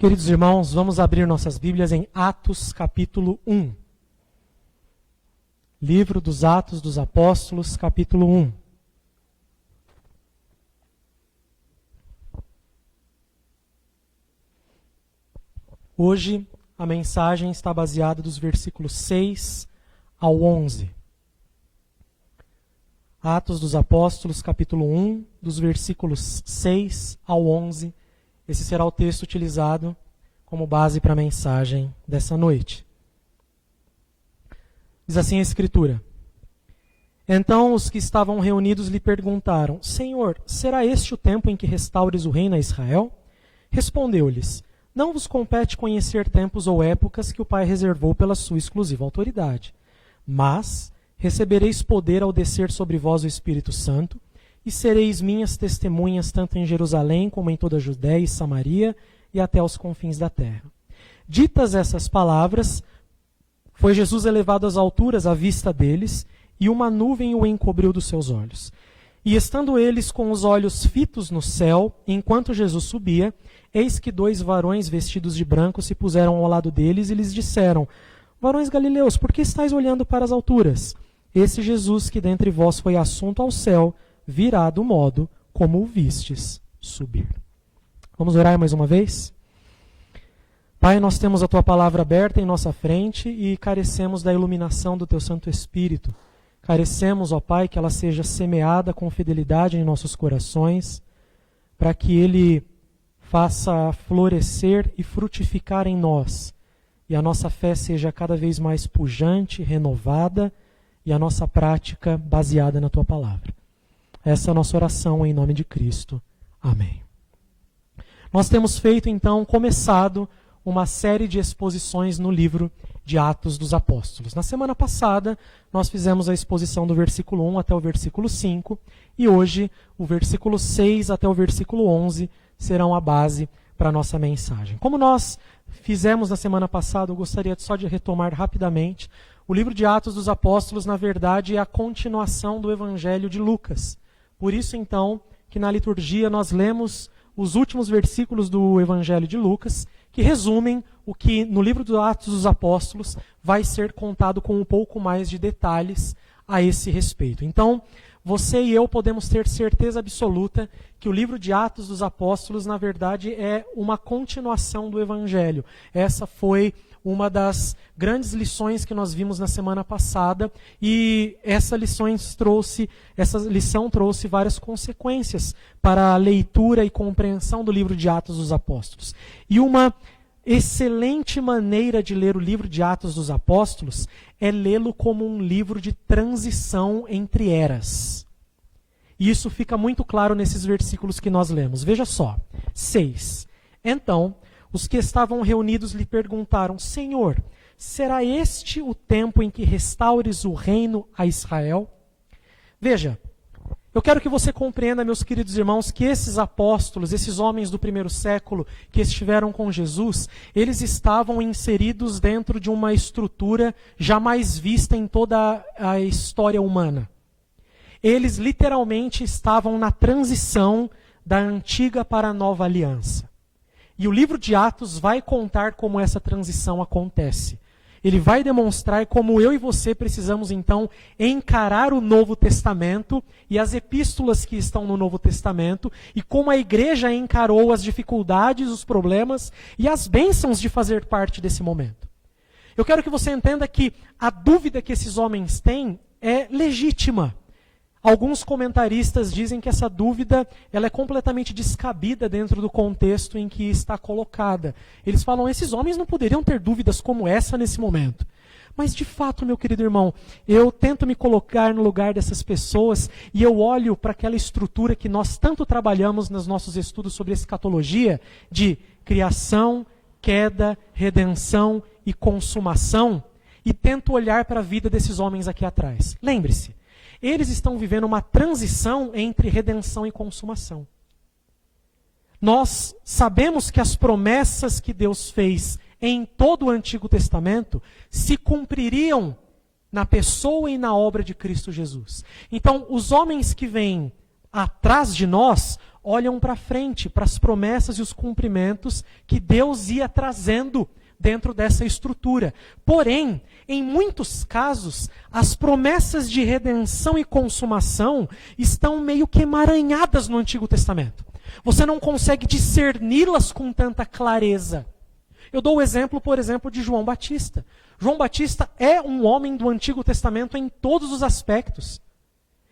Queridos irmãos, vamos abrir nossas Bíblias em Atos capítulo 1. Livro dos Atos dos Apóstolos, capítulo 1. Hoje a mensagem está baseada dos versículos 6 ao 11. Atos dos Apóstolos, capítulo 1, dos versículos 6 ao 11. Esse será o texto utilizado como base para a mensagem dessa noite. Diz assim a Escritura: Então os que estavam reunidos lhe perguntaram: Senhor, será este o tempo em que restaures o reino a Israel? Respondeu-lhes: Não vos compete conhecer tempos ou épocas que o Pai reservou pela sua exclusiva autoridade. Mas recebereis poder ao descer sobre vós o Espírito Santo, e sereis minhas testemunhas tanto em Jerusalém como em toda a Judéia e Samaria e até aos confins da terra. Ditas essas palavras, foi Jesus elevado às alturas à vista deles, e uma nuvem o encobriu dos seus olhos. E estando eles com os olhos fitos no céu, enquanto Jesus subia, eis que 2 varões vestidos de branco se puseram ao lado deles e lhes disseram: Varões galileus, por que estáis olhando para as alturas? Esse Jesus que dentre vós foi assunto ao céu, virá do modo como o vistes subir. Vamos orar mais uma vez? Pai, nós temos a Tua palavra aberta em nossa frente e carecemos da iluminação do Teu Santo Espírito. Carecemos, ó Pai, que ela seja semeada com fidelidade em nossos corações, para que Ele faça florescer e frutificar em nós, e a nossa fé seja cada vez mais pujante, renovada, e a nossa prática baseada na Tua palavra. Essa é a nossa oração em nome de Cristo. Amém. Nós temos feito, então, começado uma série de exposições no livro de Atos dos Apóstolos. Na semana passada, nós fizemos a exposição do versículo 1 até o versículo 5, e hoje, o versículo 6 até o versículo 11 serão a base para a nossa mensagem. Como nós fizemos na semana passada, eu gostaria só de retomar rapidamente. O livro de Atos dos Apóstolos, na verdade, é a continuação do Evangelho de Lucas. Por isso, então, que na liturgia nós lemos os últimos versículos do Evangelho de Lucas, que resumem o que no livro dos Atos dos Apóstolos vai ser contado com um pouco mais de detalhes a esse respeito. Então, você e eu podemos ter certeza absoluta que o livro de Atos dos Apóstolos, na verdade, é uma continuação do Evangelho. Essa foi uma das grandes lições que nós vimos na semana passada, e essa lição trouxe várias consequências para a leitura e compreensão do livro de Atos dos Apóstolos. E uma excelente maneira de ler o livro de Atos dos Apóstolos é lê-lo como um livro de transição entre eras. E isso fica muito claro nesses versículos que nós lemos. Veja só, 6. Então, os que estavam reunidos lhe perguntaram: Senhor, será este o tempo em que restaures o reino a Israel? Veja, eu quero que você compreenda, meus queridos irmãos, que esses apóstolos, esses homens do primeiro século que estiveram com Jesus, eles estavam inseridos dentro de uma estrutura jamais vista em toda a história humana. Eles literalmente estavam na transição da antiga para a nova aliança. E o livro de Atos vai contar como essa transição acontece. Ele vai demonstrar como eu e você precisamos, então, encarar o Novo Testamento e as epístolas que estão no Novo Testamento, e como a igreja encarou as dificuldades, os problemas e as bênçãos de fazer parte desse momento. Eu quero que você entenda que a dúvida que esses homens têm é legítima. Alguns comentaristas dizem que essa dúvida ela é completamente descabida dentro do contexto em que está colocada. Eles falam: esses homens não poderiam ter dúvidas como essa nesse momento. Mas de fato, meu querido irmão, eu tento me colocar no lugar dessas pessoas e eu olho para aquela estrutura que nós tanto trabalhamos nos nossos estudos sobre escatologia, de criação, queda, redenção e consumação, e tento olhar para a vida desses homens aqui atrás. Lembre-se, eles estão vivendo uma transição entre redenção e consumação. Nós sabemos que as promessas que Deus fez em todo o Antigo Testamento se cumpririam na pessoa e na obra de Cristo Jesus. Então, os homens que vêm atrás de nós olham para frente, para as promessas e os cumprimentos que Deus ia trazendo dentro dessa estrutura. Porém, em muitos casos, as promessas de redenção e consumação estão meio que emaranhadas no Antigo Testamento. Você não consegue discerni-las com tanta clareza. Eu dou o exemplo, por exemplo, de João Batista. João Batista é um homem do Antigo Testamento em todos os aspectos.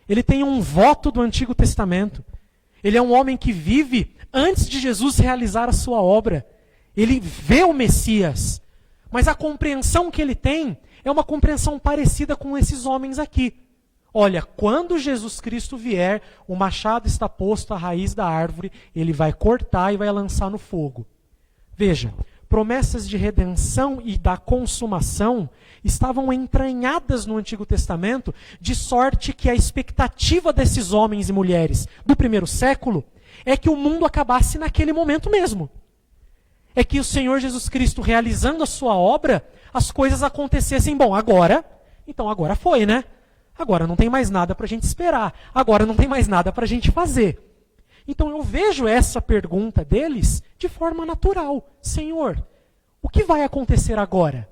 Ele tem um voto do Antigo Testamento. Ele é um homem que vive antes de Jesus realizar a sua obra. Ele vê o Messias. Mas a compreensão que ele tem é uma compreensão parecida com esses homens aqui. Olha, quando Jesus Cristo vier, o machado está posto à raiz da árvore, ele vai cortar e vai lançar no fogo. Veja, promessas de redenção e da consumação estavam entranhadas no Antigo Testamento, de sorte que a expectativa desses homens e mulheres do primeiro século é que o mundo acabasse naquele momento mesmo. É que o Senhor Jesus Cristo, realizando a sua obra, as coisas acontecessem, bom, agora foi, né? Agora não tem mais nada para a gente esperar, agora não tem mais nada para a gente fazer. Então eu vejo essa pergunta deles de forma natural. Senhor, o que vai acontecer agora?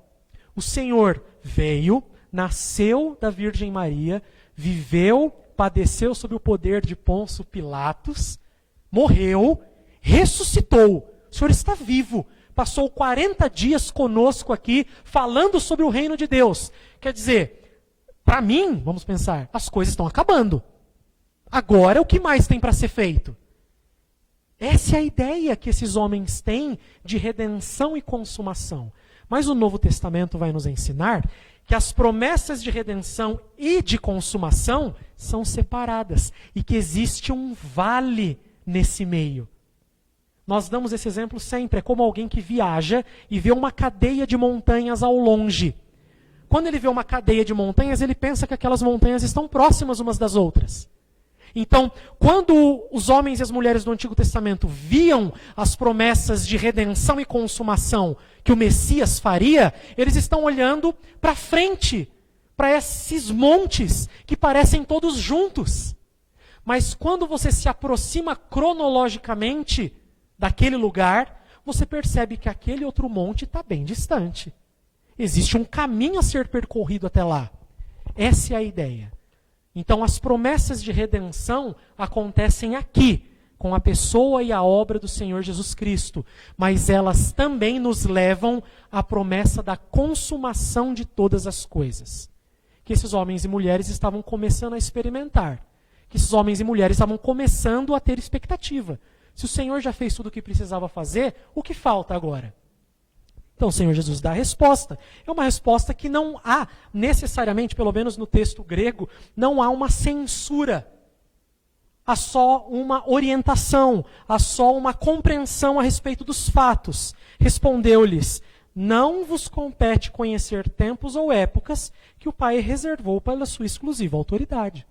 O Senhor veio, nasceu da Virgem Maria, viveu, padeceu sob o poder de Pôncio Pilatos, morreu, ressuscitou. O Senhor está vivo. Passou 40 dias conosco aqui, falando sobre o reino de Deus. Quer dizer, para mim, vamos pensar, as coisas estão acabando. Agora, o que mais tem para ser feito? Essa é a ideia que esses homens têm de redenção e consumação. Mas o Novo Testamento vai nos ensinar que as promessas de redenção e de consumação são separadas e que existe um vale nesse meio. Nós damos esse exemplo sempre, é como alguém que viaja e vê uma cadeia de montanhas ao longe. Quando ele vê uma cadeia de montanhas, ele pensa que aquelas montanhas estão próximas umas das outras. Então, quando os homens e as mulheres do Antigo Testamento viam as promessas de redenção e consumação que o Messias faria, eles estão olhando para frente, para esses montes que parecem todos juntos. Mas quando você se aproxima cronologicamente daquele lugar, você percebe que aquele outro monte está bem distante. Existe um caminho a ser percorrido até lá. Essa é a ideia. Então, as promessas de redenção acontecem aqui, com a pessoa e a obra do Senhor Jesus Cristo. Mas elas também nos levam à promessa da consumação de todas as coisas. Que esses homens e mulheres estavam começando a experimentar. Que esses homens e mulheres estavam começando a ter expectativa. Se o Senhor já fez tudo o que precisava fazer, o que falta agora? Então o Senhor Jesus dá a resposta. É uma resposta que não há necessariamente, pelo menos no texto grego, não há uma censura. Há só uma orientação, há só uma compreensão a respeito dos fatos. Respondeu-lhes: não vos compete conhecer tempos ou épocas que o Pai reservou pela sua exclusiva autoridade.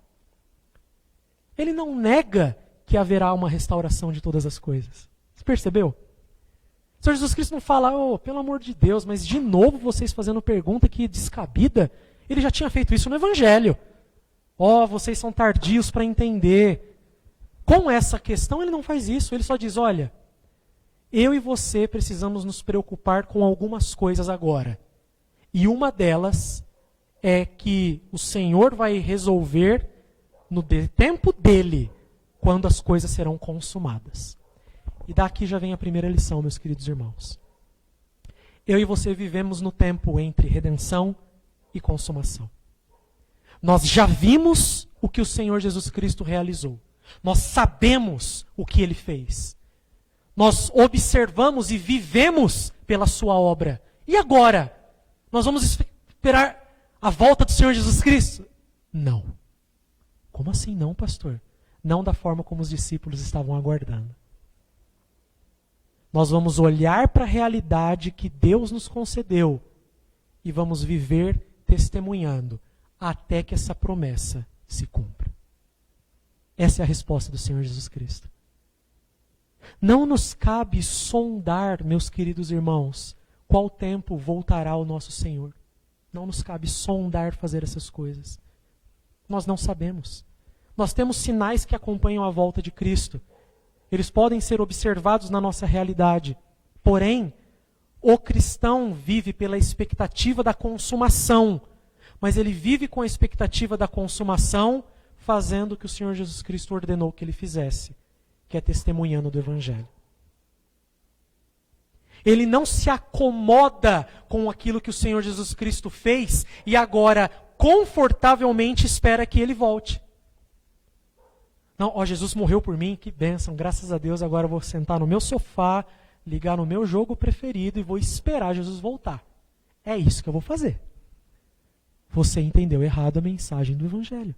Ele não nega que haverá uma restauração de todas as coisas. Você percebeu? O Senhor Jesus Cristo não fala, pelo amor de Deus, mas de novo vocês fazendo pergunta que descabida. Ele já tinha feito isso no Evangelho. Vocês são tardios para entender. Com essa questão ele não faz isso, ele só diz, olha, eu e você precisamos nos preocupar com algumas coisas agora. E uma delas é que o Senhor vai resolver no tempo dele, quando as coisas serão consumadas. E daqui já vem a primeira lição, meus queridos irmãos. Eu e você vivemos no tempo entre redenção e consumação. Nós já vimos o que o Senhor Jesus Cristo realizou. Nós sabemos o que Ele fez. Nós observamos e vivemos pela sua obra. E agora? Nós vamos esperar a volta do Senhor Jesus Cristo? Não. Como assim não, pastor? Não da forma como os discípulos estavam aguardando. Nós vamos olhar para a realidade que Deus nos concedeu e vamos viver testemunhando até que essa promessa se cumpra. Essa é a resposta do Senhor Jesus Cristo. Não nos cabe sondar, meus queridos irmãos, qual tempo voltará o nosso Senhor. Não nos cabe sondar fazer essas coisas. Nós não sabemos. Nós temos sinais que acompanham a volta de Cristo. eles podem ser observados na nossa realidade. Porém, o cristão vive pela expectativa da consumação, mas ele vive com a expectativa da consumação, fazendo o que o Senhor Jesus Cristo ordenou que ele fizesse, que é testemunhando do Evangelho. Ele não se acomoda com aquilo que o Senhor Jesus Cristo fez e agora confortavelmente espera que ele volte. Não, ó, Jesus morreu por mim, que bênção, graças a Deus, agora eu vou sentar no meu sofá, ligar no meu jogo preferido e vou esperar Jesus voltar. É isso que eu vou fazer. Você entendeu errado a mensagem do Evangelho.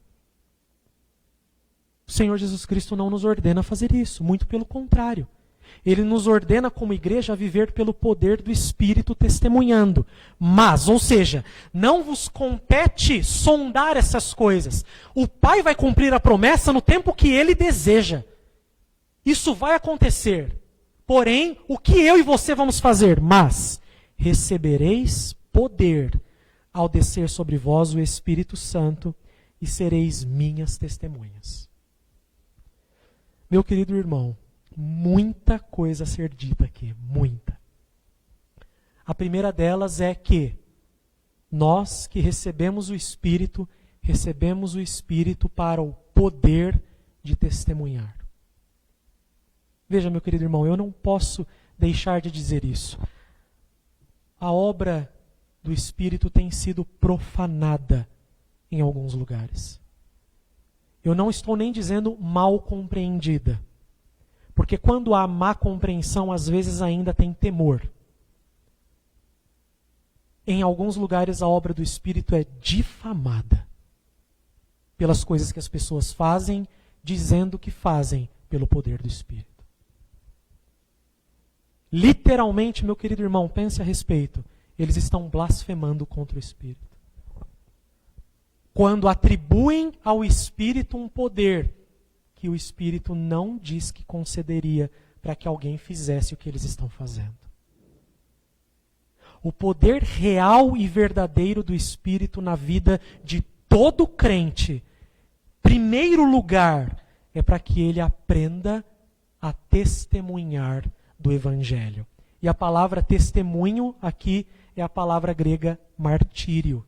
O Senhor Jesus Cristo não nos ordena a fazer isso, muito pelo contrário. Ele nos ordena como igreja a viver pelo poder do Espírito testemunhando. Mas, ou seja, não vos compete sondar essas coisas. O Pai vai cumprir a promessa no tempo que Ele deseja. Isso vai acontecer. Porém, o que eu e você vamos fazer? Mas recebereis poder ao descer sobre vós o Espírito Santo e sereis minhas testemunhas. Meu querido irmão, muita coisa a ser dita aqui, muita. A primeira delas é que nós que recebemos o Espírito para o poder de testemunhar. Veja, meu querido irmão, eu não posso deixar de dizer isso. A obra do Espírito tem sido profanada em alguns lugares. Eu não estou nem dizendo mal compreendida. Porque quando há má compreensão, às vezes ainda tem temor. Em alguns lugares a obra do Espírito é difamada pelas coisas que as pessoas fazem, dizendo que fazem pelo poder do Espírito. Literalmente, meu querido irmão, pense a respeito. Eles estão blasfemando contra o Espírito. Quando atribuem ao Espírito um poder que o Espírito não diz que concederia para que alguém fizesse o que eles estão fazendo. O poder real e verdadeiro do Espírito na vida de todo crente, primeiro lugar, é para que ele aprenda a testemunhar do Evangelho. E a palavra testemunho aqui é a palavra grega martírio.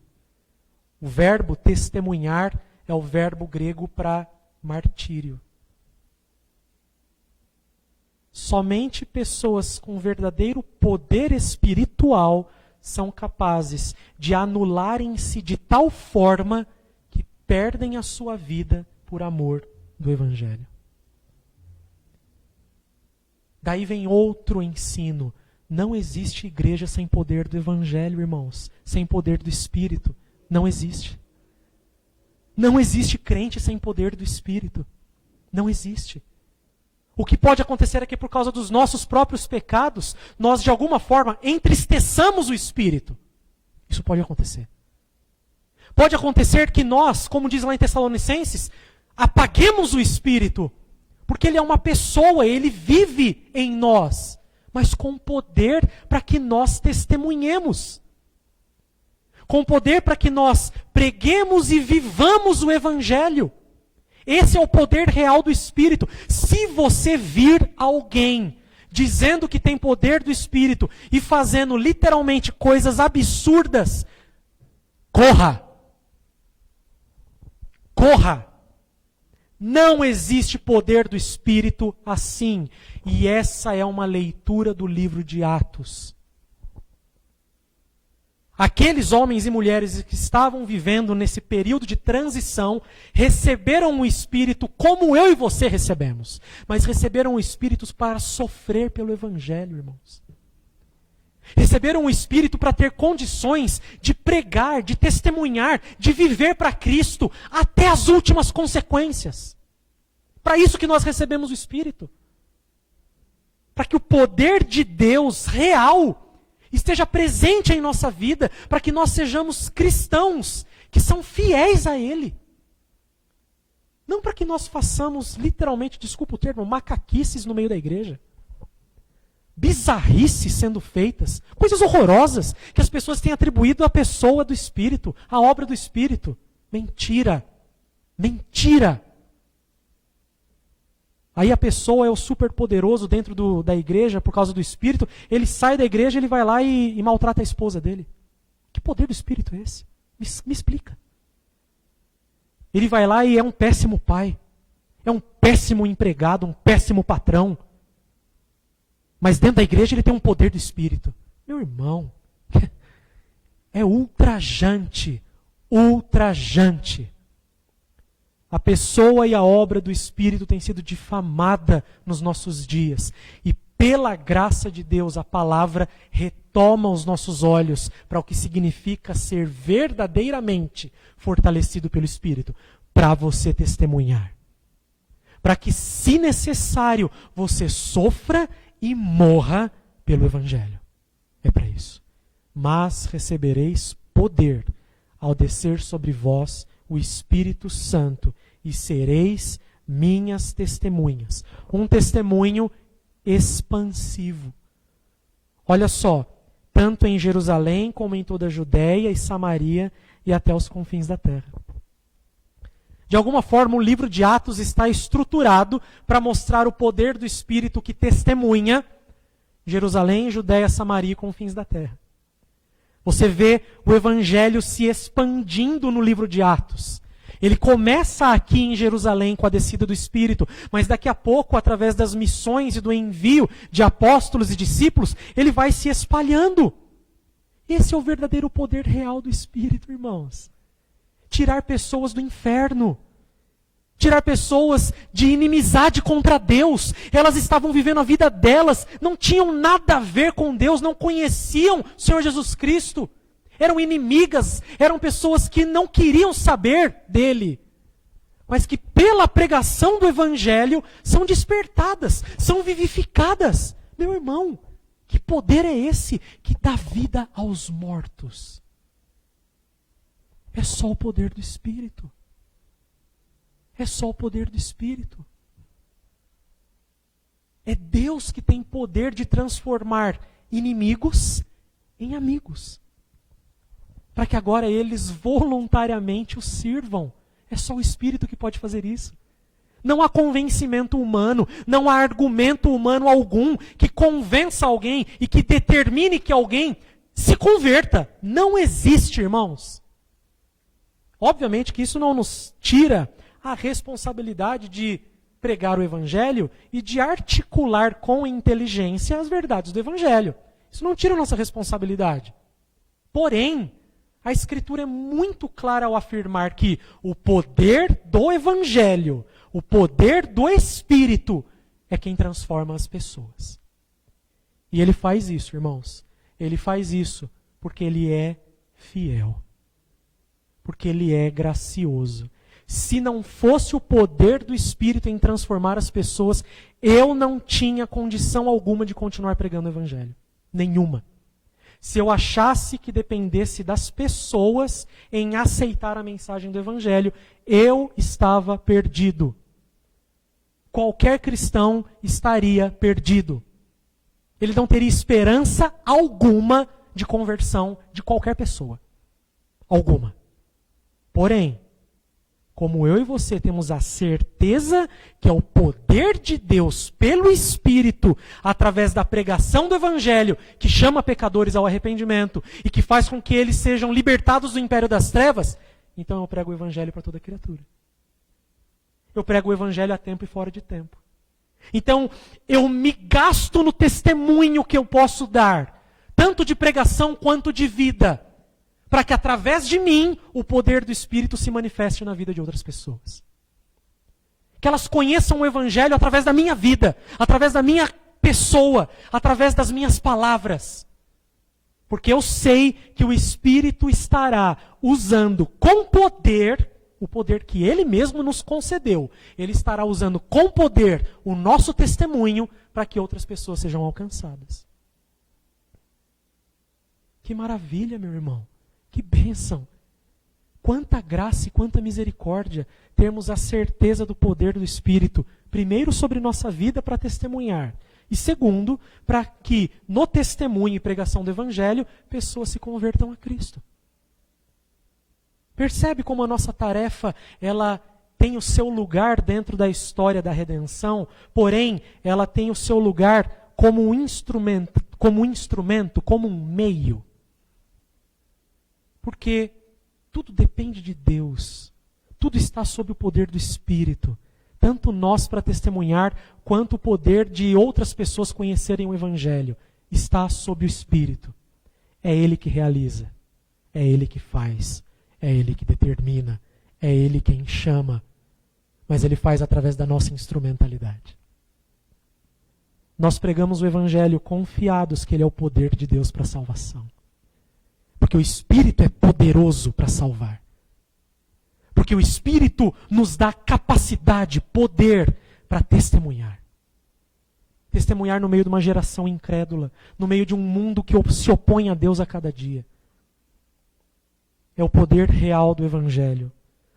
O verbo testemunhar é o verbo grego para martírio. Somente pessoas com verdadeiro poder espiritual são capazes de anularem-se de tal forma que perdem a sua vida por amor do Evangelho. Daí vem outro ensino. Não existe igreja sem poder do Evangelho, irmãos. Sem poder do Espírito. Não existe. Não existe crente sem poder do Espírito. Não existe. O que pode acontecer é que por causa dos nossos próprios pecados, nós de alguma forma entristeçamos o Espírito. Isso pode acontecer. Pode acontecer que nós, como diz lá em Tessalonicenses, apaguemos o Espírito. Porque ele é uma pessoa, ele vive em nós. Mas com poder para que nós testemunhemos. Com poder para que nós preguemos e vivamos o Evangelho. Esse é o poder real do Espírito. Se você vir alguém dizendo que tem poder do Espírito e fazendo literalmente coisas absurdas, corra. Corra. Não existe poder do Espírito assim. E essa é uma leitura do livro de Atos. Aqueles homens e mulheres que estavam vivendo nesse período de transição, receberam o Espírito como eu e você recebemos. Mas receberam o Espírito para sofrer pelo Evangelho, irmãos. Receberam o Espírito para ter condições de pregar, de testemunhar, de viver para Cristo até as últimas consequências. Para isso que nós recebemos o Espírito. Para que o poder de Deus real esteja presente em nossa vida, para que nós sejamos cristãos que são fiéis a Ele. Não para que nós façamos, literalmente, desculpa o termo, macaquices no meio da igreja. Bizarrices sendo feitas, coisas horrorosas que as pessoas têm atribuído à pessoa do Espírito, à obra do Espírito. Mentira. Mentira. Aí a pessoa é o super poderoso dentro da igreja por causa do Espírito, ele sai da igreja, ele vai lá e maltrata a esposa dele. Que poder do Espírito é esse? Me explica. Ele vai lá e é um péssimo pai, é um péssimo empregado, um péssimo patrão. Mas dentro da igreja ele tem um poder do Espírito. Meu irmão, é ultrajante, ultrajante. A pessoa e a obra do Espírito tem sido difamada nos nossos dias. E pela graça de Deus, a palavra retoma os nossos olhos para o que significa ser verdadeiramente fortalecido pelo Espírito, para você testemunhar. Para que, se necessário, você sofra e morra pelo Evangelho. É para isso. Mas recebereis poder ao descer sobre vós o Espírito Santo, e sereis minhas testemunhas. Um testemunho expansivo. Olha só, tanto em Jerusalém como em toda a Judéia e Samaria e até os confins da terra. De alguma forma, o livro de Atos está estruturado para mostrar o poder do Espírito que testemunha Jerusalém, Judéia, Samaria e confins da terra. Você vê o Evangelho se expandindo no livro de Atos. Ele começa aqui em Jerusalém com a descida do Espírito, mas daqui a pouco, através das missões e do envio de apóstolos e discípulos, ele vai se espalhando. Esse é o verdadeiro poder real do Espírito, irmãos. Tirar pessoas do inferno. Tirar pessoas de inimizade contra Deus. Elas estavam vivendo a vida delas, não tinham nada a ver com Deus, não conheciam o Senhor Jesus Cristo. Eram inimigas, eram pessoas que não queriam saber dele. Mas que pela pregação do Evangelho são despertadas, são vivificadas. Meu irmão, que poder é esse que dá vida aos mortos? É só o poder do Espírito. É só o poder do Espírito. É Deus que tem poder de transformar inimigos em amigos. Para que agora eles voluntariamente o sirvam. É só o Espírito que pode fazer isso. Não há convencimento humano, não há argumento humano algum que convença alguém e que determine que alguém se converta. Não existe, irmãos. Obviamente que isso não nos tira a responsabilidade de pregar o Evangelho e de articular com inteligência as verdades do Evangelho. Isso não tira a nossa responsabilidade. Porém, a Escritura é muito clara ao afirmar que o poder do Evangelho, o poder do Espírito, é quem transforma as pessoas. E ele faz isso, irmãos. Ele faz isso porque ele é fiel. Porque ele é gracioso. Se não fosse o poder do Espírito em transformar as pessoas, eu não tinha condição alguma de continuar pregando o Evangelho. Nenhuma. Se eu achasse que dependesse das pessoas em aceitar a mensagem do Evangelho, eu estava perdido. Qualquer cristão estaria perdido. Ele não teria esperança alguma de conversão de qualquer pessoa. Alguma. Porém, como eu e você temos a certeza que é o poder de Deus pelo Espírito, através da pregação do Evangelho, que chama pecadores ao arrependimento e que faz com que eles sejam libertados do império das trevas, então eu prego o Evangelho para toda criatura. Eu prego o Evangelho a tempo e fora de tempo. Então, eu me gasto no testemunho que eu posso dar, tanto de pregação quanto de vida, para que através de mim o poder do Espírito se manifeste na vida de outras pessoas. Que elas conheçam o Evangelho através da minha vida, através da minha pessoa, através das minhas palavras. Porque eu sei que o Espírito estará usando com poder, o poder que Ele mesmo nos concedeu, Ele estará usando com poder o nosso testemunho para que outras pessoas sejam alcançadas. Que maravilha, meu irmão. Que bênção! Quanta graça e quanta misericórdia termos a certeza do poder do Espírito, primeiro sobre nossa vida para testemunhar, e segundo, para que no testemunho e pregação do Evangelho, pessoas se convertam a Cristo. Percebe como a nossa tarefa, ela tem o seu lugar dentro da história da redenção, porém, ela tem o seu lugar como um instrumento, como um meio. Porque tudo depende de Deus. Tudo está sob o poder do Espírito. Tanto nós para testemunhar, quanto o poder de outras pessoas conhecerem o Evangelho. Está sob o Espírito. É Ele que realiza. É Ele que faz. É Ele que determina. É Ele quem chama. Mas Ele faz através da nossa instrumentalidade. Nós pregamos o Evangelho confiados que Ele é o poder de Deus para a salvação. Porque o Espírito é poderoso para salvar. Porque o Espírito nos dá capacidade, poder para testemunhar. Testemunhar no meio de uma geração incrédula, no meio de um mundo que se opõe a Deus a cada dia. É o poder real do Evangelho.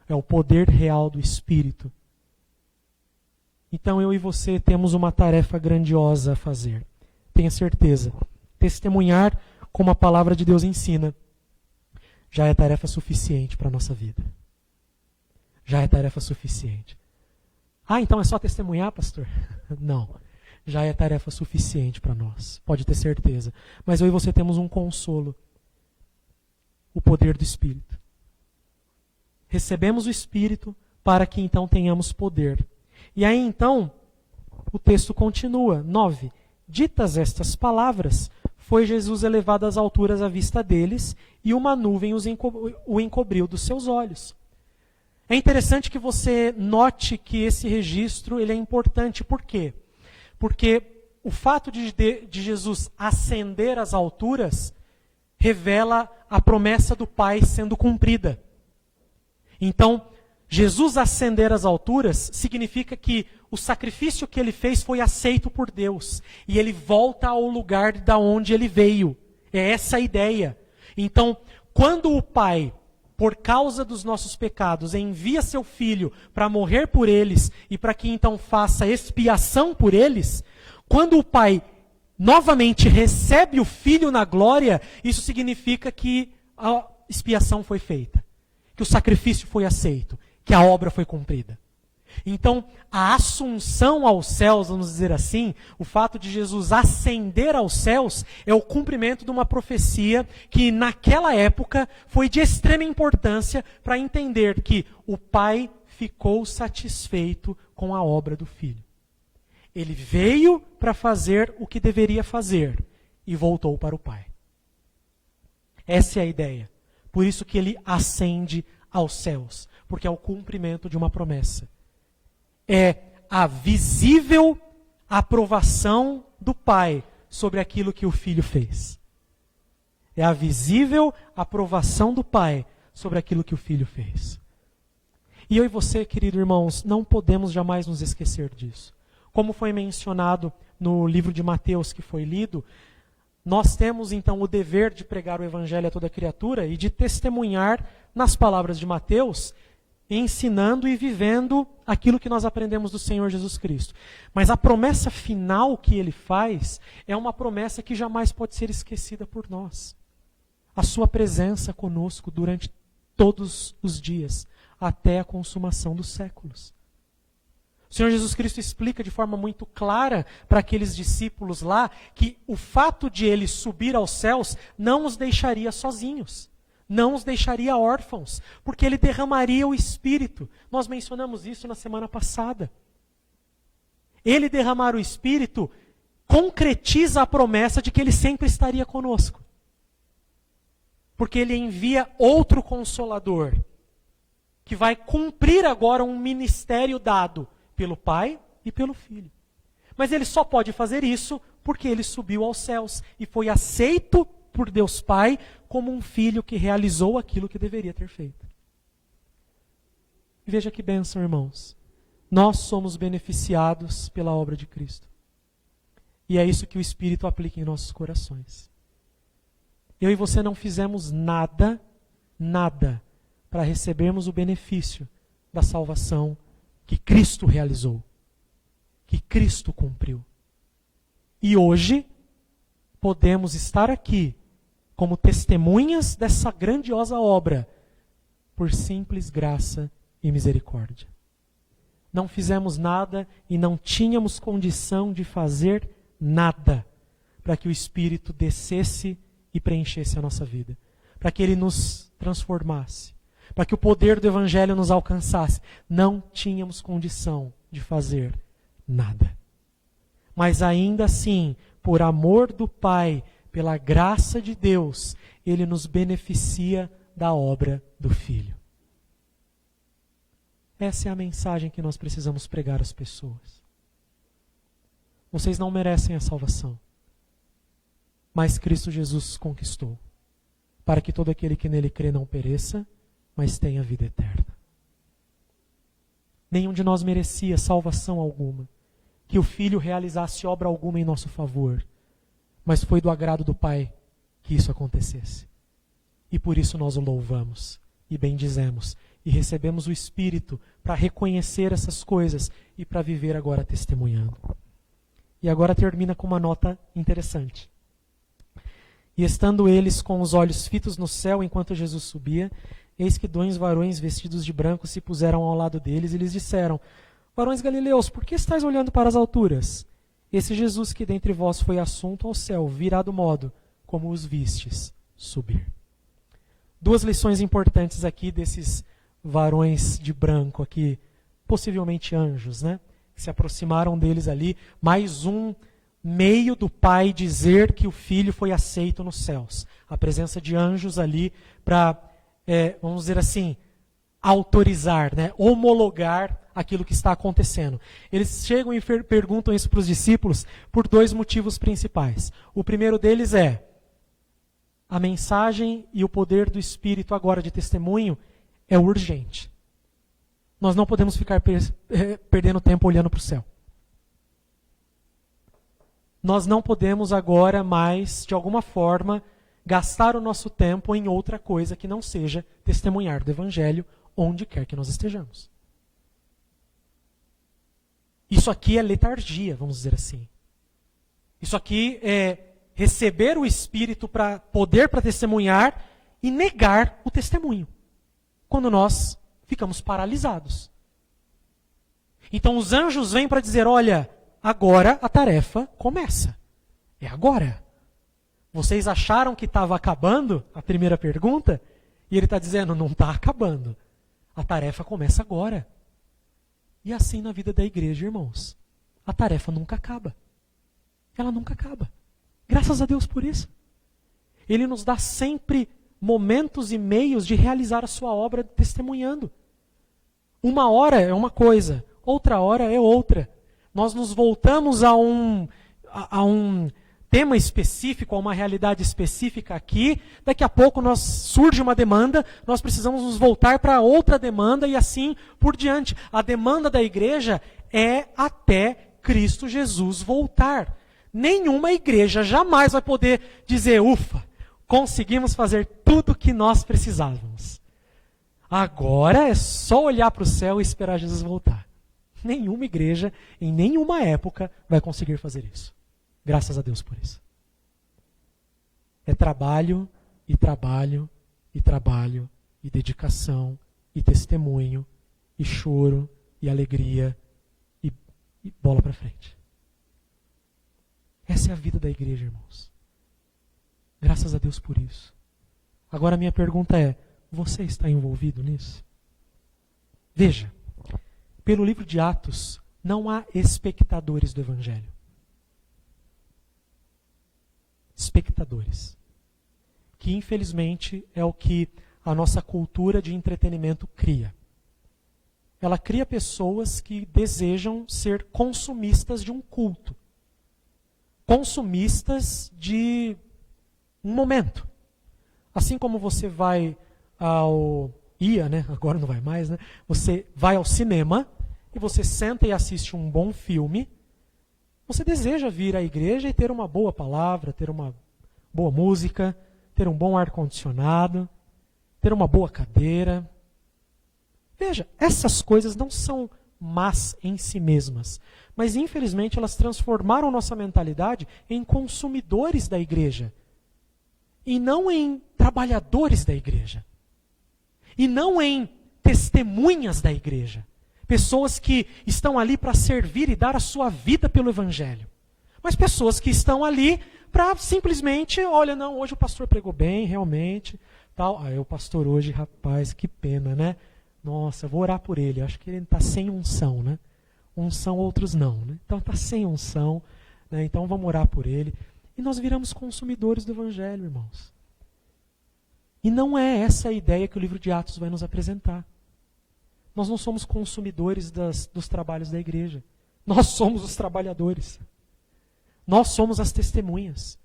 É o poder real do Espírito. Então eu e você temos uma tarefa grandiosa a fazer. Tenha certeza. Testemunhar como a palavra de Deus ensina já é tarefa suficiente para a nossa vida. Já é tarefa suficiente. Ah, então é só testemunhar, pastor? Não. Já é tarefa suficiente para nós. Pode ter certeza. Mas eu e você temos um consolo. O poder do Espírito. Recebemos o Espírito para que então tenhamos poder. E aí então, o texto continua. 9. Ditas estas palavras, foi Jesus elevado às alturas à vista deles, e uma nuvem o encobriu dos seus olhos. É interessante que você note que esse registro ele é importante. Por quê? Porque o fato de Jesus ascender às alturas revela a promessa do Pai sendo cumprida. Então, Jesus ascender às alturas significa que o sacrifício que ele fez foi aceito por Deus. E ele volta ao lugar da onde ele veio. É essa a ideia. Então, quando o Pai, por causa dos nossos pecados, envia seu Filho para morrer por eles e para que então faça expiação por eles, quando o Pai novamente recebe o Filho na glória, isso significa que a expiação foi feita, que o sacrifício foi aceito, que a obra foi cumprida. Então, a assunção aos céus, vamos dizer assim, o fato de Jesus ascender aos céus, é o cumprimento de uma profecia que naquela época foi de extrema importância para entender que o Pai ficou satisfeito com a obra do Filho. Ele veio para fazer o que deveria fazer e voltou para o Pai. Essa é a ideia. Por isso que ele ascende aos céus, porque é o cumprimento de uma promessa. É a visível aprovação do Pai sobre aquilo que o Filho fez. É a visível aprovação do Pai sobre aquilo que o Filho fez. E eu e você, queridos irmãos, não podemos jamais nos esquecer disso. Como foi mencionado no livro de Mateus que foi lido, nós temos então o dever de pregar o Evangelho a toda criatura e de testemunhar nas palavras de Mateus, ensinando e vivendo aquilo que nós aprendemos do Senhor Jesus Cristo. Mas a promessa final que ele faz é uma promessa que jamais pode ser esquecida por nós. A sua presença conosco durante todos os dias, até a consumação dos séculos. O Senhor Jesus Cristo explica de forma muito clara para aqueles discípulos lá que o fato de ele subir aos céus não os deixaria sozinhos. Não os deixaria órfãos, porque ele derramaria o Espírito. Nós mencionamos isso na semana passada. Ele derramar o Espírito concretiza a promessa de que ele sempre estaria conosco. Porque ele envia outro Consolador, que vai cumprir agora um ministério dado pelo Pai e pelo Filho. Mas ele só pode fazer isso porque ele subiu aos céus e foi aceito por Deus Pai como um filho que realizou aquilo que deveria ter feito. E veja que bênção, irmãos. Nós somos beneficiados pela obra de Cristo. E é isso que o Espírito aplica em nossos corações. Eu e você não fizemos nada para recebermos o benefício da salvação que Cristo realizou, que Cristo cumpriu. E hoje podemos estar aqui como testemunhas dessa grandiosa obra, por simples graça e misericórdia. não fizemos nada e não tínhamos condição de fazer nada para que o Espírito descesse e preenchesse a nossa vida, para que Ele nos transformasse, para que o poder do Evangelho nos alcançasse. Não tínhamos condição de fazer nada. Mas ainda assim, por amor do Pai, pela graça de Deus, Ele nos beneficia da obra do Filho. Essa é a mensagem que nós precisamos pregar às pessoas. Vocês não merecem a salvação, mas Cristo Jesus conquistou, para que todo aquele que nele crê não pereça, mas tenha vida eterna. Nenhum de nós merecia salvação alguma, que o Filho realizasse obra alguma em nosso favor, mas foi do agrado do Pai que isso acontecesse. E por isso nós o louvamos e bendizemos e recebemos o Espírito para reconhecer essas coisas e para viver agora testemunhando. E agora termina com uma nota interessante. E estando eles com os olhos fitos no céu enquanto Jesus subia, eis que 2 varões vestidos de branco se puseram ao lado deles e lhes disseram: varões galileus, por que estáis olhando para as alturas? Esse Jesus que dentre vós foi assunto ao céu, virá do modo como os vistes subir. 2 lições importantes aqui desses varões de branco aqui, possivelmente anjos, né? Que se aproximaram deles ali. Mais um meio do Pai dizer que o Filho foi aceito nos céus. A presença de anjos ali para, vamos dizer assim, autorizar, né? Homologar aquilo que está acontecendo. Eles chegam e perguntam isso para os discípulos por 2 motivos principais. O primeiro deles é: a mensagem e o poder do Espírito agora de testemunho é urgente. Nós não podemos ficar perdendo tempo olhando para o céu. Nós não podemos agora mais, de alguma forma, gastar o nosso tempo em outra coisa que não seja testemunhar do Evangelho onde quer que nós estejamos. Isso aqui é letargia, vamos dizer assim. Isso aqui é receber o Espírito para poder para testemunhar e negar o testemunho, quando nós ficamos paralisados. Então os anjos vêm para dizer: olha, agora a tarefa começa. É agora. Vocês acharam que estava acabando a primeira pergunta? E ele está dizendo: não está acabando. A tarefa começa agora. E assim na vida da igreja, irmãos. A tarefa nunca acaba. Ela nunca acaba. Graças a Deus por isso. Ele nos dá sempre momentos e meios de realizar a sua obra testemunhando. Uma hora é uma coisa, outra hora é outra. Nós nos voltamos a um tema específico, a uma realidade específica aqui. Daqui a pouco surge uma demanda, nós precisamos nos voltar para outra demanda e assim por diante. A demanda da igreja é até Cristo Jesus voltar. Nenhuma igreja jamais vai poder dizer: ufa, conseguimos fazer tudo o que nós precisávamos. Agora é só olhar para o céu e esperar Jesus voltar. Nenhuma igreja, em nenhuma época, vai conseguir fazer isso. Graças a Deus por isso. É trabalho, e trabalho, e trabalho, e dedicação, e testemunho, e choro, e alegria, e bola para frente. Essa é a vida da igreja, irmãos. Graças a Deus por isso. Agora a minha pergunta é: você está envolvido nisso? Veja, pelo livro de Atos, não há espectadores do Evangelho. Espectadores. Que infelizmente é o que a nossa cultura de entretenimento cria. Ela cria pessoas que desejam ser consumistas de um culto. Consumistas de um momento. Assim como você vai ia, né? Agora não vai mais, né? Você vai ao cinema e você senta e assiste um bom filme. Você deseja vir à igreja e ter uma boa palavra, ter uma boa música, ter um bom ar-condicionado, ter uma boa cadeira. Veja, essas coisas não são más em si mesmas, mas infelizmente elas transformaram nossa mentalidade em consumidores da igreja e não em trabalhadores da igreja e não em testemunhas da igreja. Pessoas que estão ali para servir e dar a sua vida pelo Evangelho. Mas pessoas que estão ali para simplesmente, olha, não, hoje o pastor pregou bem, realmente, tal. O pastor hoje, rapaz, que pena, né? Nossa, vou orar por ele. Acho que ele está sem unção, né? Unção, outros não, né? Então está sem unção, né? Então vamos orar por ele. E nós viramos consumidores do Evangelho, irmãos. E não é essa a ideia que o livro de Atos vai nos apresentar. Nós não somos consumidores dos trabalhos da igreja. Nós somos os trabalhadores. Nós somos as testemunhas.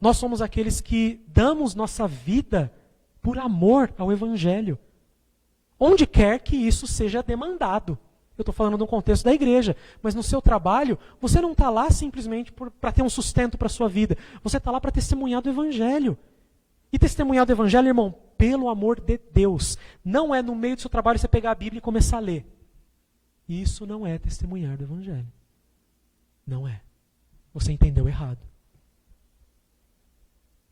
Nós somos aqueles que damos nossa vida por amor ao Evangelho. Onde quer que isso seja demandado. Eu estou falando no contexto da igreja, mas no seu trabalho, você não está lá simplesmente para ter um sustento para a sua vida. Você está lá para testemunhar do Evangelho. E testemunhar do Evangelho, irmão, pelo amor de Deus. Não é no meio do seu trabalho você pegar a Bíblia e começar a ler. Isso não é testemunhar do Evangelho. Não é. Você entendeu errado.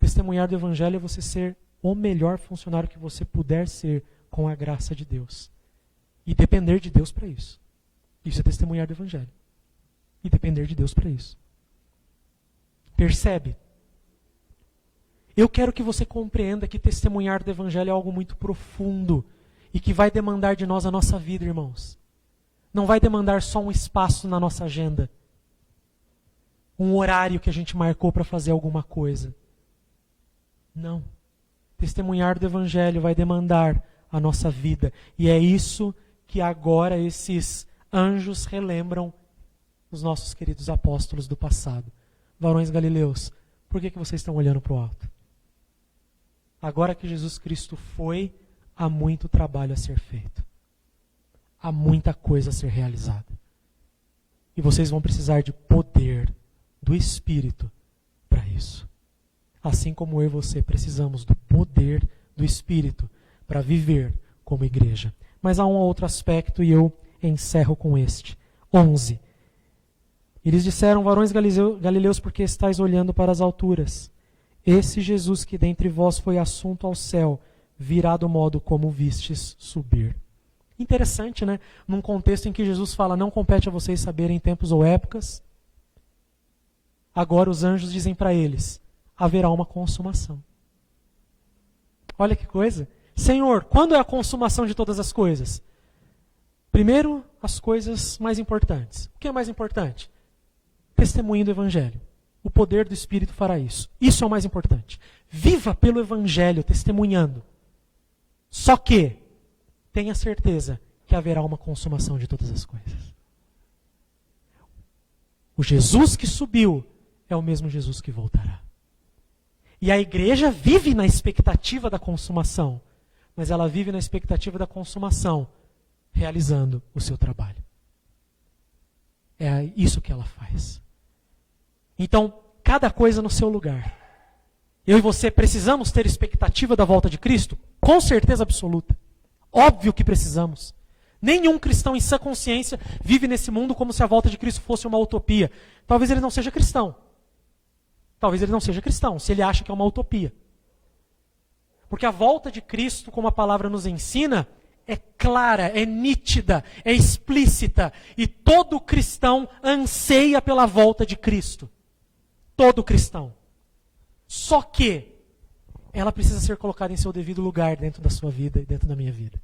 Testemunhar do Evangelho é você ser o melhor funcionário que você puder ser com a graça de Deus. E depender de Deus para isso. Isso é testemunhar do Evangelho. E depender de Deus para isso. Percebe? Eu quero que você compreenda que testemunhar do Evangelho é algo muito profundo e que vai demandar de nós a nossa vida, irmãos. Não vai demandar só um espaço na nossa agenda. Um horário que a gente marcou para fazer alguma coisa. Não. Testemunhar do Evangelho vai demandar a nossa vida. E é isso que agora esses anjos relembram os nossos queridos apóstolos do passado. Varões galileus, por que vocês estão olhando para o alto? Agora que Jesus Cristo foi, há muito trabalho a ser feito. Há muita coisa a ser realizada. E vocês vão precisar de poder do Espírito para isso. Assim como eu e você precisamos do poder do Espírito para viver como igreja. Mas há um outro aspecto e eu encerro com este. 11. Eles disseram, varões galileus, porque estáis olhando para as alturas? Esse Jesus que dentre vós foi assunto ao céu, virá do modo como vistes subir. Interessante, né? Num contexto em que Jesus fala, não compete a vocês saberem tempos ou épocas. Agora os anjos dizem para eles, haverá uma consumação. Olha que coisa. Senhor, quando é a consumação de todas as coisas? Primeiro, as coisas mais importantes. O que é mais importante? Testemunho do Evangelho. O poder do Espírito fará isso. Isso é o mais importante. Viva pelo Evangelho, testemunhando. Só que, tenha certeza que haverá uma consumação de todas as coisas. O Jesus que subiu é o mesmo Jesus que voltará. E a igreja vive na expectativa da consumação. Mas ela vive na expectativa da consumação, realizando o seu trabalho. É isso que ela faz. Então, cada coisa no seu lugar. Eu e você precisamos ter expectativa da volta de Cristo? Com certeza absoluta. Óbvio que precisamos. Nenhum cristão em sã consciência vive nesse mundo como se a volta de Cristo fosse uma utopia. Talvez ele não seja cristão. Talvez ele não seja cristão, se ele acha que é uma utopia. Porque a volta de Cristo, como a palavra nos ensina, é clara, é nítida, é explícita. E todo cristão anseia pela volta de Cristo. Todo cristão. Só que ela precisa ser colocada em seu devido lugar dentro da sua vida e dentro da minha vida.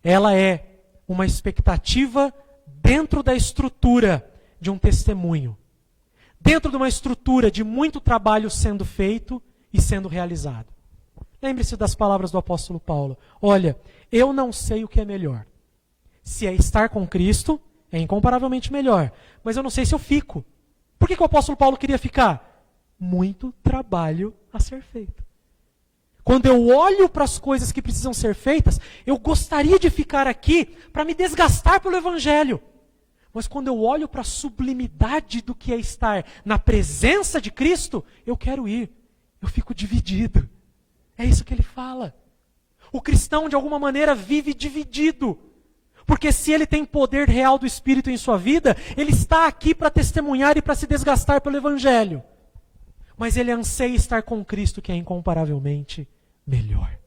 Ela é uma expectativa dentro da estrutura de um testemunho. Dentro de uma estrutura de muito trabalho sendo feito e sendo realizado. Lembre-se das palavras do apóstolo Paulo. Olha, eu não sei o que é melhor. Se é estar com Cristo, é incomparavelmente melhor. Mas eu não sei se eu fico. Por que o apóstolo Paulo queria ficar? Muito trabalho a ser feito. Quando eu olho para as coisas que precisam ser feitas, eu gostaria de ficar aqui para me desgastar pelo Evangelho. Mas quando eu olho para a sublimidade do que é estar na presença de Cristo, eu quero ir. Eu fico dividido. É isso que ele fala. O cristão, de alguma maneira, vive dividido. Porque se ele tem poder real do Espírito em sua vida, ele está aqui para testemunhar e para se desgastar pelo Evangelho. Mas ele anseia estar com Cristo, que é incomparavelmente melhor.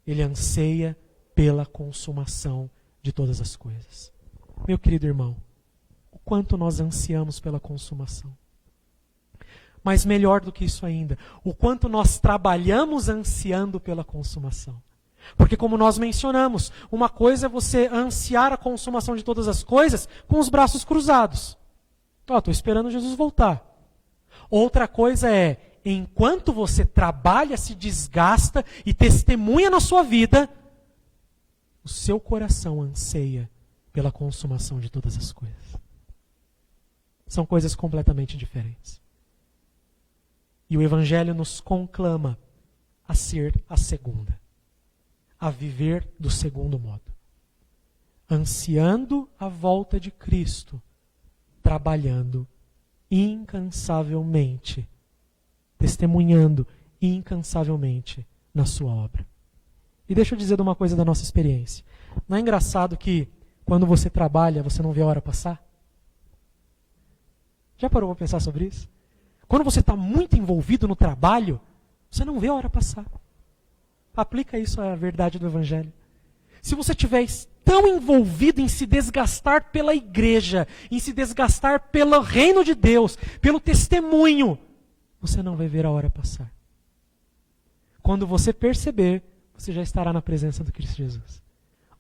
Ele anseia pela consumação de todas as coisas. Meu querido irmão, o quanto nós ansiamos pela consumação. Mas melhor do que isso ainda, o quanto nós trabalhamos ansiando pela consumação. Porque como nós mencionamos, uma coisa é você ansiar a consumação de todas as coisas com os braços cruzados. Estou esperando Jesus voltar. Outra coisa é, enquanto você trabalha, se desgasta e testemunha na sua vida, o seu coração anseia pela consumação de todas as coisas. São coisas completamente diferentes. E o Evangelho nos conclama a ser a segunda, a viver do segundo modo. Ansiando a volta de Cristo, trabalhando incansavelmente, testemunhando incansavelmente na sua obra. E deixa eu dizer uma coisa da nossa experiência. Não é engraçado que quando você trabalha, você não vê a hora passar? Já parou para pensar sobre isso? Quando você está muito envolvido no trabalho, você não vê a hora passar. Aplica isso à verdade do Evangelho. Se você estiver tão envolvido em se desgastar pela igreja, em se desgastar pelo reino de Deus, pelo testemunho, você não vai ver a hora passar. Quando você perceber, você já estará na presença do Cristo Jesus.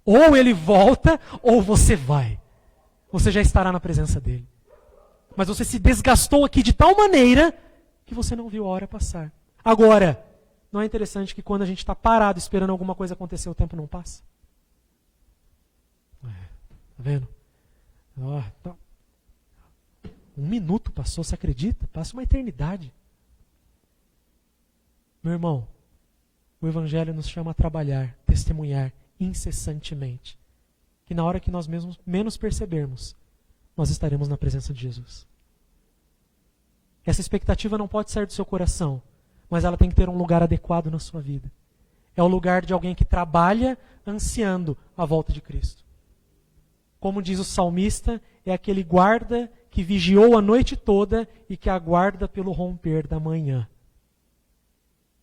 Ou ele volta, ou você vai. Você já estará na presença dele. Mas você se desgastou aqui de tal maneira que você não viu a hora passar. Agora, não é interessante que quando a gente está parado esperando alguma coisa acontecer, o tempo não passa? Tá vendo? Tá. 1 minuto passou, você acredita? Passa uma eternidade. Meu irmão, o Evangelho nos chama a trabalhar, testemunhar incessantemente. Que na hora que nós mesmos menos percebermos, nós estaremos na presença de Jesus. Essa expectativa não pode sair do seu coração, mas ela tem que ter um lugar adequado na sua vida. É o lugar de alguém que trabalha ansiando a volta de Cristo. Como diz o salmista, é aquele guarda que vigiou a noite toda e que aguarda pelo romper da manhã.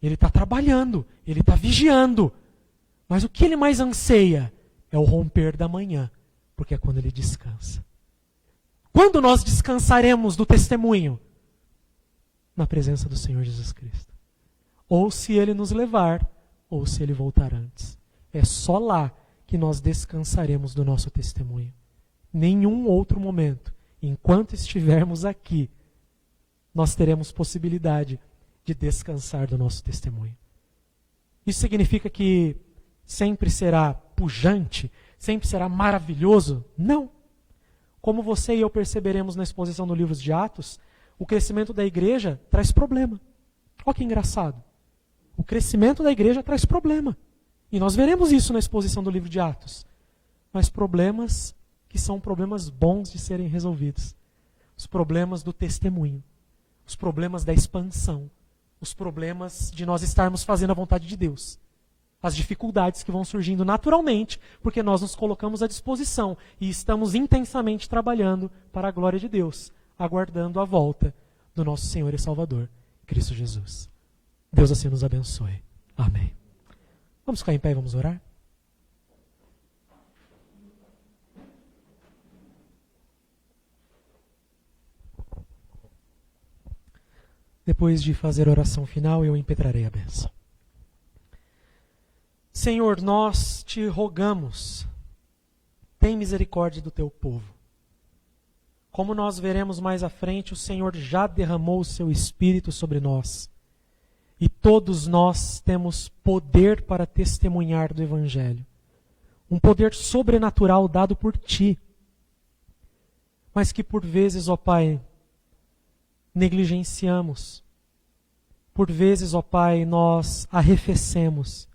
Ele está trabalhando, ele está vigiando, mas o que ele mais anseia é o romper da manhã, porque é quando ele descansa. Quando nós descansaremos do testemunho? Na presença do Senhor Jesus Cristo. Ou se ele nos levar, ou se ele voltar antes. É só lá que nós descansaremos do nosso testemunho. Nenhum outro momento, enquanto estivermos aqui, nós teremos possibilidade de descansar do nosso testemunho. Isso significa que sempre será pujante, sempre será maravilhoso? Não. Como você e eu perceberemos na exposição do livro de Atos, o crescimento da igreja traz problema. Olha que engraçado. O crescimento da igreja traz problema. E nós veremos isso na exposição do livro de Atos. Mas problemas que são problemas bons de serem resolvidos. Os problemas do testemunho. Os problemas da expansão. Os problemas de nós estarmos fazendo a vontade de Deus. As dificuldades que vão surgindo naturalmente, porque nós nos colocamos à disposição e estamos intensamente trabalhando para a glória de Deus, aguardando a volta do nosso Senhor e Salvador, Cristo Jesus. Deus assim nos abençoe. Amém. Vamos ficar em pé e vamos orar? Depois de fazer a oração final, eu impetrarei a bênção. Senhor, nós te rogamos, tem misericórdia do teu povo. Como nós veremos mais à frente, o Senhor já derramou o seu Espírito sobre nós. E todos nós temos poder para testemunhar do Evangelho. Um poder sobrenatural dado por ti. Mas que por vezes, ó Pai, negligenciamos. Por vezes, ó Pai, nós arrefecemos.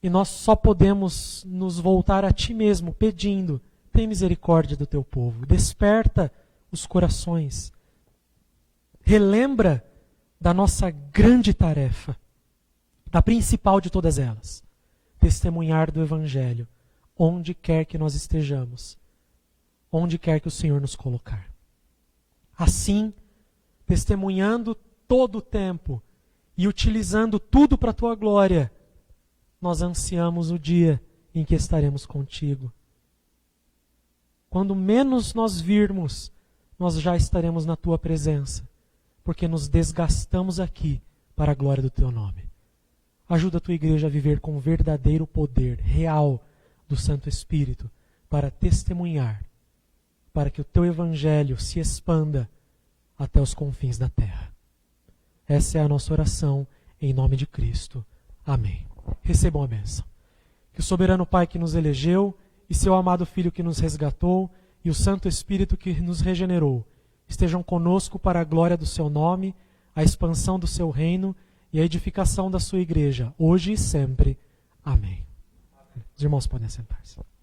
E nós só podemos nos voltar a Ti mesmo, pedindo, tem misericórdia do Teu povo. Desperta os corações. Relembra da nossa grande tarefa, da principal de todas elas, testemunhar do Evangelho, onde quer que nós estejamos, onde quer que o Senhor nos colocar. Assim, testemunhando todo o tempo e utilizando tudo para a Tua glória, nós ansiamos o dia em que estaremos contigo. Quando menos nós virmos, nós já estaremos na tua presença, porque nos desgastamos aqui para a glória do teu nome. Ajuda a tua igreja a viver com verdadeiro poder real do Santo Espírito para testemunhar, para que o teu evangelho se expanda até os confins da terra. Essa é a nossa oração em nome de Cristo. Amém. Recebam a bênção. Que o soberano Pai que nos elegeu e seu amado Filho que nos resgatou e o Santo Espírito que nos regenerou estejam conosco para a glória do seu nome, a expansão do seu reino e a edificação da sua igreja, hoje e sempre. Amém. Os irmãos podem sentar-se.